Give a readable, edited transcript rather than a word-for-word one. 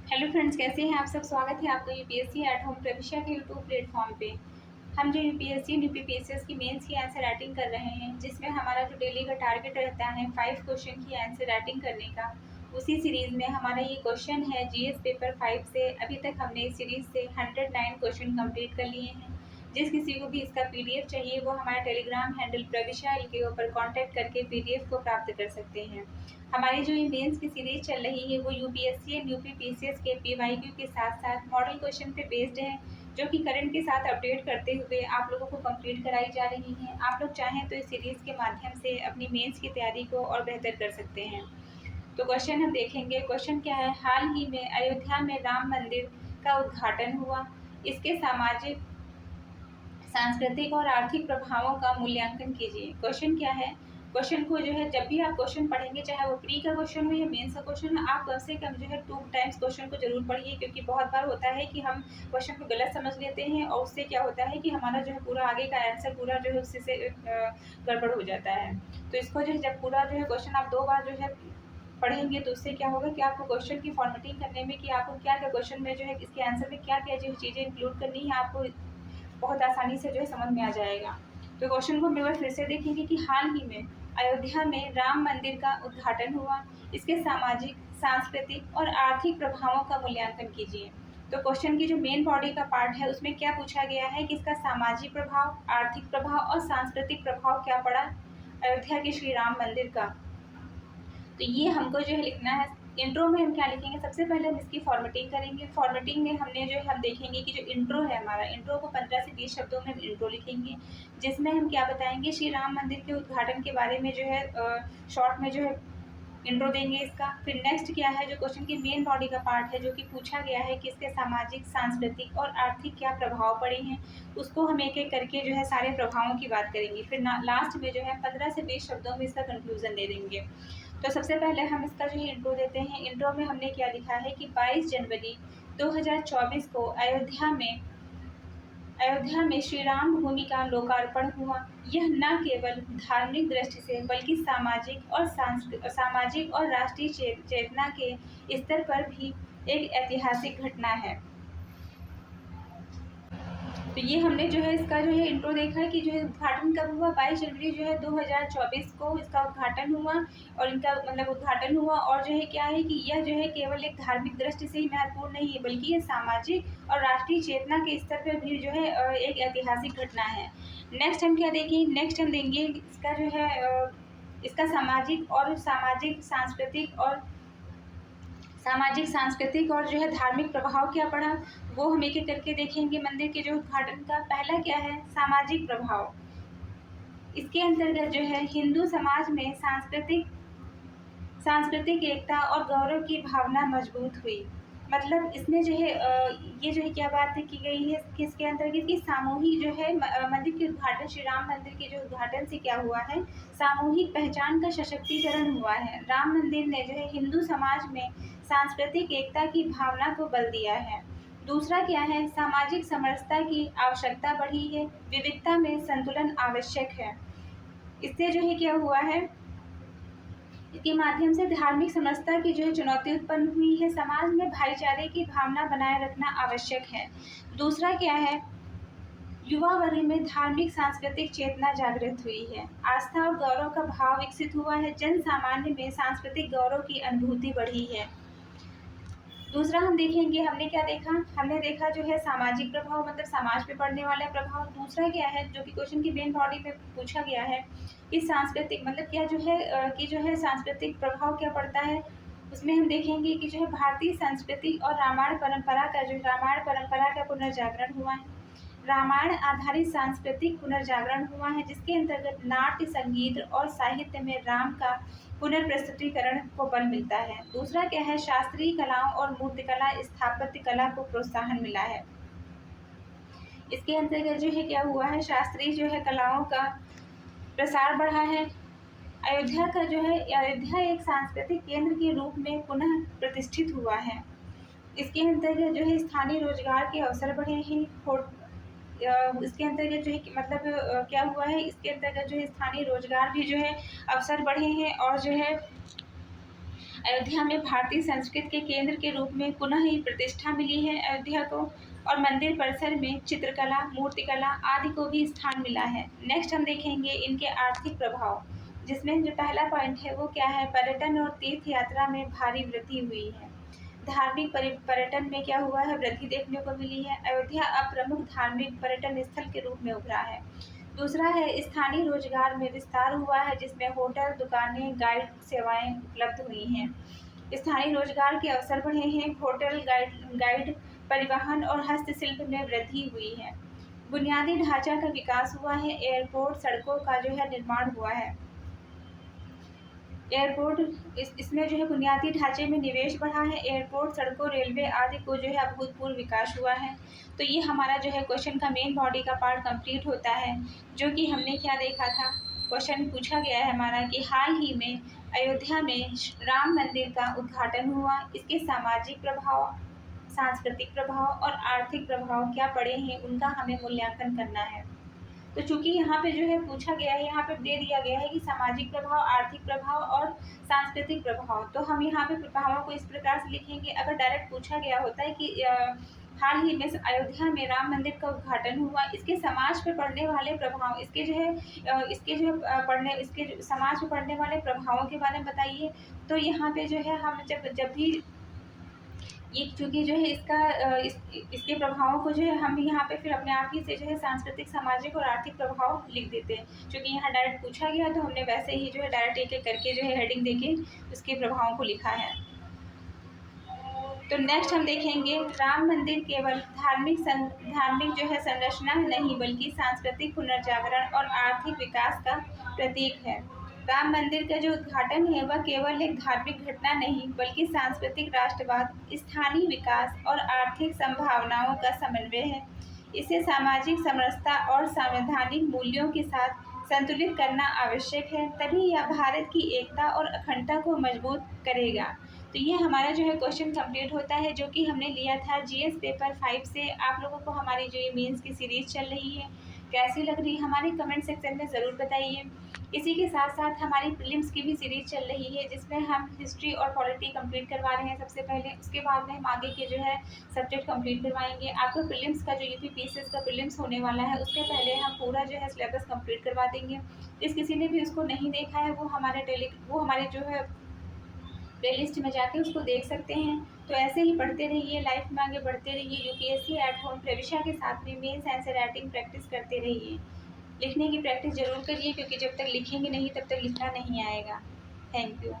Hello friends, कैसे हैं आप सब। स्वागत है आपका यूपीएससी एट होम प्रविष्या के यूट्यूब प्लेटफॉर्म पे। हम जो यूपीएससी एंड यूपीपीएससी की मेंस की आंसर राइटिंग कर रहे हैं, जिसमें हमारा जो डेली का टारगेट रहता है 5 क्वेश्चन की आंसर राइटिंग करने का। उसी सीरीज़ में हमारा ये क्वेश्चन है जीएस पेपर 5 से। अभी तक हमने इस सीरीज़ से 109 क्वेश्चन कंप्लीट कर लिए हैं। जिस किसी को भी इसका पीडीएफ चाहिए वो हमारे टेलीग्राम हैंडल प्रविष्या एल के ऊपर कॉन्टैक्ट करके पीडीएफ को प्राप्त कर सकते हैं। हमारी जो ये मेंस की सीरीज चल रही है वो यूपीएससी एंड यूपीपीसीएस के पीवाईक्यू के साथ साथ मॉडल क्वेश्चन पे बेस्ड है, जो कि करंट के साथ अपडेट करते हुए आप लोगों को कंप्लीट कराई जा रही हैं। आप लोग चाहें तो इस सीरीज़ के माध्यम से अपनी मेंस की तैयारी को और बेहतर कर सकते हैं। तो क्वेश्चन हम देखेंगे। क्वेश्चन क्या है, हाल ही में अयोध्या में राम मंदिर का उद्घाटन हुआ। इसके सामाजिक, सांस्कृतिक और आर्थिक प्रभावों का मूल्यांकन कीजिए। क्वेश्चन क्या है, क्वेश्चन को जो है जब भी आप क्वेश्चन पढ़ेंगे, चाहे वो प्री का क्वेश्चन हो या मेंस का क्वेश्चन हो, आप कम से कम जो है 2 टाइम्स क्वेश्चन को जरूर पढ़िए। क्योंकि बहुत बार होता है कि हम क्वेश्चन को गलत समझ लेते हैं और उससे क्या होता है कि हमारा जो है पूरा आगे का आंसर पूरा जो है उससे से गड़बड़ हो जाता है। तो इसको जो है जब पूरा जो है क्वेश्चन आप 2 बार जो है पढ़ेंगे तो उससे क्या होगा कि आपको क्वेश्चन की फॉर्मेटिंग करने में कि आपको क्या क्या क्वेश्चन में जो है इसके आंसर में क्या क्या जो चीज़ें इंक्लूड करनी है, आपको बहुत आसानी से जो है समझ में आ जाएगा। तो क्वेश्चन को हम एक बार फिर से देखेंगे कि हाल ही में अयोध्या में राम मंदिर का उद्घाटन हुआ। इसके सामाजिक, सांस्कृतिक और आर्थिक प्रभावों का मूल्यांकन कीजिए। तो क्वेश्चन की जो मेन बॉडी का पार्ट है उसमें क्या पूछा गया है कि इसका सामाजिक प्रभाव, आर्थिक प्रभाव और सांस्कृतिक प्रभाव क्या पड़ा अयोध्या के श्री राम मंदिर का। तो ये हमको जो है लिखना है। इंट्रो में हम क्या लिखेंगे, सबसे पहले हम इसकी फॉर्मेटिंग करेंगे। फॉर्मेटिंग में हमने जो है हम देखेंगे कि जो इंट्रो है हमारा, इंट्रो को 15 से 20 शब्दों में हम इंट्रो लिखेंगे, जिसमें हम क्या बताएंगे श्री राम मंदिर के उद्घाटन के बारे में जो है शॉर्ट में जो है इंट्रो देंगे इसका। फिर नेक्स्ट क्या है, जो क्वेश्चन की मेन बॉडी का पार्ट है जो कि पूछा गया है कि इसके सामाजिक, सांस्कृतिक और आर्थिक क्या प्रभाव पड़े हैं, उसको हम एक एक करके जो है सारे प्रभावों की बात करेंगे। फिर लास्ट में जो है 15 से 20 शब्दों में इसका कंक्लूजन दे देंगे। तो सबसे पहले हम इसका जो है इंट्रो देते हैं। इंट्रो में हमने क्या लिखा है कि 22 जनवरी 2024 को अयोध्या में श्री राम भूमि का लोकार्पण हुआ। यह न केवल धार्मिक दृष्टि से बल्कि सामाजिक और राष्ट्रीय चेतना के स्तर पर भी एक ऐतिहासिक घटना है। तो ये हमने जो है इसका जो है इंट्रो देखा है कि जो है उद्घाटन कब हुआ, 22 जनवरी जो है 2024 को इसका उद्घाटन हुआ। और इनका मतलब उद्घाटन हुआ और जो है क्या है कि यह जो है केवल एक धार्मिक दृष्टि से ही महत्वपूर्ण नहीं है, बल्कि ये सामाजिक और राष्ट्रीय चेतना के स्तर पर भी जो है एक ऐतिहासिक घटना है। नेक्स्ट हम क्या देंगे, नेक्स्ट हम देंगे इसका जो है इसका सामाजिक, सांस्कृतिक और जो है धार्मिक प्रभाव क्या पड़ा, वो हम एक एक करके देखेंगे। मंदिर के जो उद्घाटन का पहला क्या है, सामाजिक प्रभाव। इसके अंतर्गत जो है हिंदू समाज में सांस्कृतिक एकता और गौरव की भावना मजबूत हुई। मतलब इसमें जो है ये जो है क्या बात की गई है किसके अंतर्गत की सामूहिक जो है मंदिर के उद्घाटन, श्री राम मंदिर के जो उद्घाटन से क्या हुआ है, सामूहिक पहचान का सशक्तिकरण हुआ है। राम मंदिर ने जो है हिंदू समाज में सांस्कृतिक एकता की भावना को बल दिया है। दूसरा क्या है, सामाजिक समरसता की आवश्यकता बढ़ी है। विविधता में संतुलन आवश्यक है। इससे जो है क्या हुआ है, इसके माध्यम से धार्मिक समरसता की जो है चुनौती उत्पन्न हुई है। समाज में भाईचारे की भावना बनाए रखना आवश्यक है। दूसरा क्या है, युवा वर्ग में धार्मिक सांस्कृतिक चेतना जागृत हुई है। आस्था और गौरव का भाव विकसित हुआ है। जन सामान्य में सांस्कृतिक गौरव की अनुभूति बढ़ी है। दूसरा हम देखेंगे, हमने क्या देखा, हमने देखा जो है सामाजिक प्रभाव, मतलब समाज पे पड़ने वाला प्रभाव। दूसरा क्या है जो कि क्वेश्चन की मेन बॉडी में पूछा गया है कि सांस्कृतिक, मतलब क्या जो है कि जो है सांस्कृतिक प्रभाव क्या पड़ता है। उसमें हम देखेंगे कि जो है भारतीय संस्कृति और रामायण परंपरा का पुनर्जागरण हुआ है। रामायण आधारित सांस्कृतिक पुनर्जागरण हुआ है, जिसके अंतर्गत नाट्य, संगीत और साहित्य में राम का पुनर्प्रस्तुतिकरण को बल मिलता है। दूसरा क्या है, शास्त्रीय कलाओं और मूर्तिकला, स्थापत्य कला को प्रोत्साहन मिला है। इसके अंतर्गत जो है क्या हुआ है, शास्त्रीय जो है कलाओं का प्रसार बढ़ा है। अयोध्या एक सांस्कृतिक केंद्र के रूप में पुनः प्रतिष्ठित हुआ है। इसके अंतर्गत जो है स्थानीय रोजगार के अवसर बढ़े हैं। इसके अंतर्गत जो है मतलब क्या हुआ है, इसके अंतर्गत जो है स्थानीय रोजगार भी जो है अवसर बढ़े हैं। और जो है अयोध्या में भारतीय संस्कृति के केंद्र के रूप में पुनः ही प्रतिष्ठा मिली है अयोध्या को, और मंदिर परिसर में चित्रकला, मूर्तिकला आदि को भी स्थान मिला है। नेक्स्ट हम देखेंगे इनके आर्थिक प्रभाव, जिसमें जो पहला पॉइंट है वो क्या है, पर्यटन और तीर्थ यात्रा में भारी वृद्धि हुई है। धार्मिक पर्यटन में क्या हुआ है, वृद्धि देखने को मिली है। अयोध्या अब प्रमुख धार्मिक पर्यटन स्थल के रूप में उभरा है। दूसरा है स्थानीय रोजगार में विस्तार हुआ है, जिसमें होटल, दुकानें, गाइड सेवाएं उपलब्ध हुई हैं। स्थानीय रोजगार के अवसर बढ़े हैं। होटल, गाइड, परिवहन और हस्तशिल्प में वृद्धि हुई है। बुनियादी ढांचा का विकास हुआ है। एयरपोर्ट, सड़कों का जो है निर्माण हुआ है। एयरपोर्ट इसमें जो है बुनियादी ढांचे में निवेश बढ़ा है। एयरपोर्ट, सड़कों, रेलवे आदि को जो है अभूतपूर्व विकास हुआ है। तो ये हमारा जो है क्वेश्चन का मेन बॉडी का पार्ट कंप्लीट होता है, जो कि हमने क्या देखा था, क्वेश्चन पूछा गया है हमारा कि हाल ही में अयोध्या में राम मंदिर का उद्घाटन हुआ, इसके सामाजिक प्रभाव, सांस्कृतिक प्रभाव और आर्थिक प्रभाव क्या पड़े हैं, उनका हमें मूल्यांकन करना है। तो चूंकि यहाँ पे जो है पूछा गया है, यहाँ पे दे दिया गया है कि सामाजिक प्रभाव, आर्थिक प्रभाव और सांस्कृतिक प्रभाव, तो हम यहाँ पे प्रभावों को इस प्रकार से लिखेंगे। अगर डायरेक्ट पूछा गया होता है कि हाल ही में अयोध्या में राम मंदिर का उद्घाटन हुआ, इसके समाज पे पड़ने वाले प्रभाव, इसके समाज पे पड़ने वाले प्रभावों के बारे में बताइए। तो यहाँ पे जो है हम जब भी ये चूँकि जो है इसके प्रभावों को जो है हम यहाँ पे फिर अपने आप ही से जो है सांस्कृतिक, सामाजिक और आर्थिक प्रभाव लिख देते हैं। चूँकि यहाँ डायरेक्ट पूछा गया तो हमने वैसे ही जो है डायरेक्ट एक एक करके जो है हेडिंग देके उसके प्रभावों को लिखा है। तो नेक्स्ट हम देखेंगे राम मंदिर केवल धार्मिक जो है संरचना नहीं, बल्कि सांस्कृतिक पुनर्जागरण और आर्थिक विकास का प्रतीक है। राम मंदिर का जो उद्घाटन है वह केवल एक धार्मिक घटना नहीं, बल्कि सांस्कृतिक राष्ट्रवाद, स्थानीय विकास और आर्थिक संभावनाओं का समन्वय है। इसे सामाजिक समरसता और संवैधानिक मूल्यों के साथ संतुलित करना आवश्यक है, तभी यह भारत की एकता और अखंडता को मजबूत करेगा। तो ये हमारा जो है क्वेश्चन कंप्लीट होता है, जो कि हमने लिया था जीएस पेपर 5 से। आप लोगों को हमारी जो ये मेंस की सीरीज़ चल रही है कैसी लग रही है, हमारे कमेंट सेक्शन में ज़रूर बताइए। इसी के साथ साथ हमारी प्रीलिम्स की भी सीरीज़ चल रही है, जिसमें हम हिस्ट्री और पॉलिटी कंप्लीट करवा रहे हैं सबसे पहले। उसके बाद में हम आगे के जो है सब्जेक्ट कंप्लीट करवाएंगे। आपको प्रीलिम्स का जो यूपी पीसीएस का प्रीलिम्स होने वाला है, उसके पहले हम पूरा जो है सिलेबस कंप्लीट करवा देंगे। जिस किसी ने भी उसको नहीं देखा है वो हमारे जो है प्लेलिस्ट में जाके उसको देख सकते हैं। तो ऐसे ही पढ़ते रहिए, लाइफ में आगे बढ़ते रहिए। यूपीएससी एट होम प्रविष्या के साथ में मेंस आंसर राइटिंग प्रैक्टिस करते रहिए। लिखने की प्रैक्टिस जरूर करिए, क्योंकि जब तक लिखेंगे नहीं तब तक लिखना नहीं आएगा। Thank you.